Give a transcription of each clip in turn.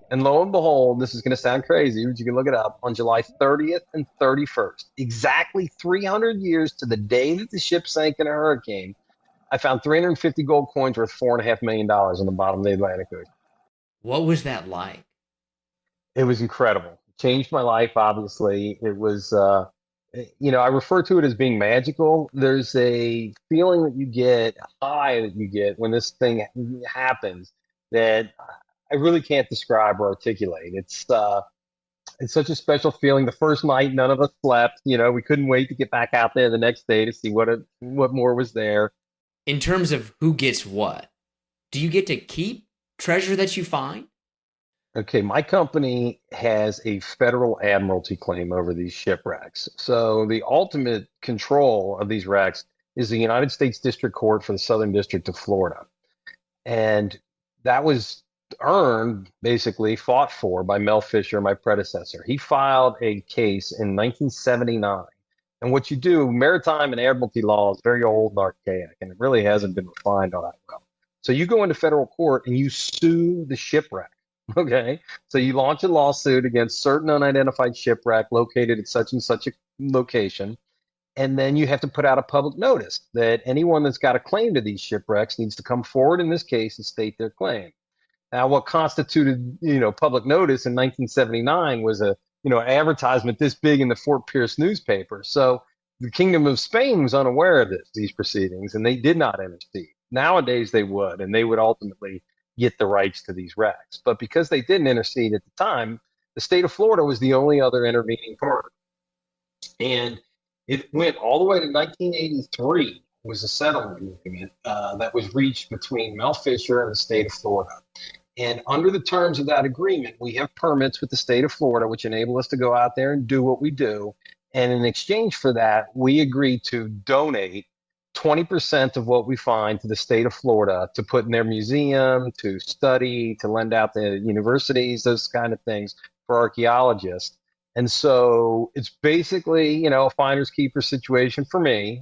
And lo and behold, this is going to sound crazy, but you can look it up, on July 30th and 31st, exactly 300 years to the day that the ship sank in a hurricane, I found 350 gold coins worth $4.5 million on the bottom of the Atlantic Ocean. What was that like? It was incredible. It changed my life, obviously. It was, I refer to it as being magical. There's a feeling that you get, a high that you get when this thing happens that I really can't describe or articulate. It's such a special feeling. The first night, none of us slept. We couldn't wait to get back out there the next day to see what more was there. In terms of who gets what, do you get to keep treasure that you find? Okay, my company has a federal admiralty claim over these shipwrecks. So the ultimate control of these wrecks is the United States District Court for the Southern District of Florida. And that was earned, basically fought for by Mel Fisher, my predecessor. He filed a case in 1979. And what you do, maritime and admiralty law is very old and archaic, and it really hasn't been refined all that well. So you go into federal court and you sue the shipwreck. Okay. So you launch a lawsuit against certain unidentified shipwreck located at such and such a location. And then you have to put out a public notice that anyone that's got a claim to these shipwrecks needs to come forward in this case and state their claim. Now, what constituted, public notice in 1979 was an advertisement this big in the Fort Pierce newspaper. So the Kingdom of Spain was unaware of these proceedings, and they did not intercede. Nowadays, they would, and they would ultimately get the rights to these wrecks. But because they didn't intercede at the time, the state of Florida was the only other intervening party. And it went all the way to 1983 was a settlement agreement that was reached between Mel Fisher and the state of Florida. And under the terms of that agreement, we have permits with the state of Florida, which enable us to go out there and do what we do. And in exchange for that, we agree to donate 20% of what we find to the state of Florida to put in their museum, to study, to lend out to universities, those kind of things for archaeologists. And so it's basically, a finders keeper situation for me.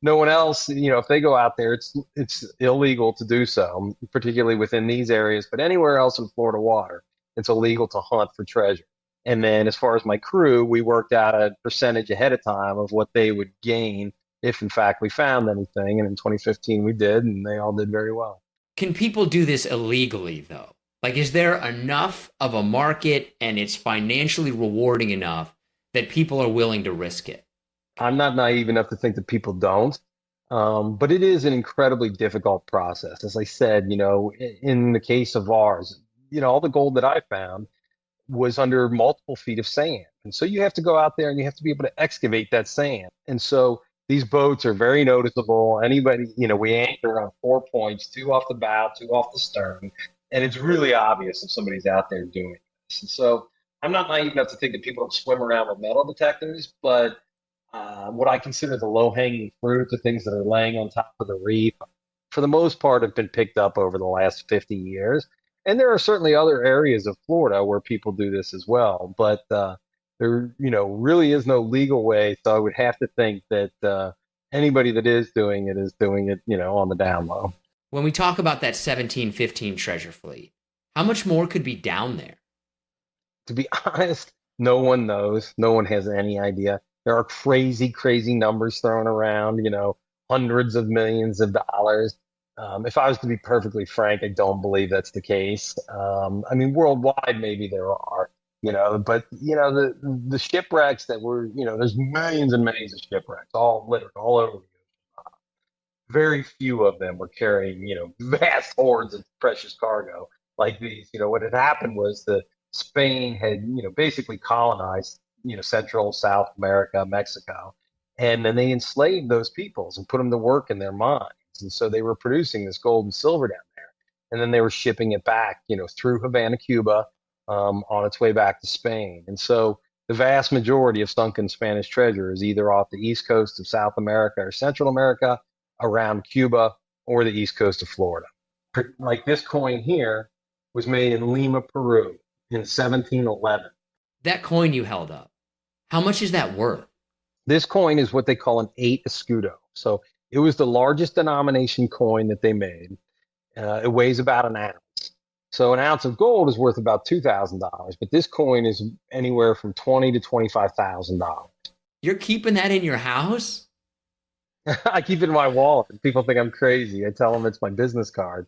No one else, if they go out there, it's illegal to do so, particularly within these areas. But anywhere else in Florida water, it's illegal to hunt for treasure. And then as far as my crew, we worked out a percentage ahead of time of what they would gain if in fact we found anything. And in 2015 we did, and they all did very well. Can people do this illegally, though? Like, is there enough of a market and it's financially rewarding enough that people are willing to risk it? I'm not naive enough to think that people don't. But it is an incredibly difficult process. As I said, in the case of ours, all the gold that I found was under multiple feet of sand. And so you have to go out there and you have to be able to excavate that sand. And so these boats are very noticeable. Anybody, we anchor on 4 points, two off the bow, two off the stern. And it's really obvious if somebody's out there doing this. And so I'm not naive enough to think that people don't swim around with metal detectors, but what I consider the low-hanging fruit, the things that are laying on top of the reef, for the most part, have been picked up over the last 50 years. And there are certainly other areas of Florida where people do this as well, but there, really is no legal way. So I would have to think that anybody that is doing it, on the down low. When we talk about that 1715 treasure fleet, how much more could be down there? To be honest, no one knows. No one has any idea. There are crazy, crazy numbers thrown around, hundreds of millions of dollars. If I was to be perfectly frank, I don't believe that's the case. I mean, worldwide, maybe there are, but, the shipwrecks that were, there's millions and millions of shipwrecks, all littered all over the ocean. Very few of them were carrying, vast hordes of precious cargo like these. What had happened was that Spain had, basically colonized, Central, South America, Mexico, and then they enslaved those peoples and put them to work in their mines. And so they were producing this gold and silver down there, and then they were shipping it back, through Havana, Cuba, on its way back to Spain. And so the vast majority of sunken Spanish treasure is either off the east coast of South America or Central America, around Cuba, or the east coast of Florida. Like this coin here was made in Lima, Peru in 1711. That coin you held up, how much is that worth? This coin is what they call an 8 escudo. So it was the largest denomination coin that they made. It weighs about an ounce. So an ounce of gold is worth about $2,000, but this coin is anywhere from $20,000 to $25,000. You're keeping that in your house? I keep it in my wallet. People think I'm crazy. I tell them it's my business card.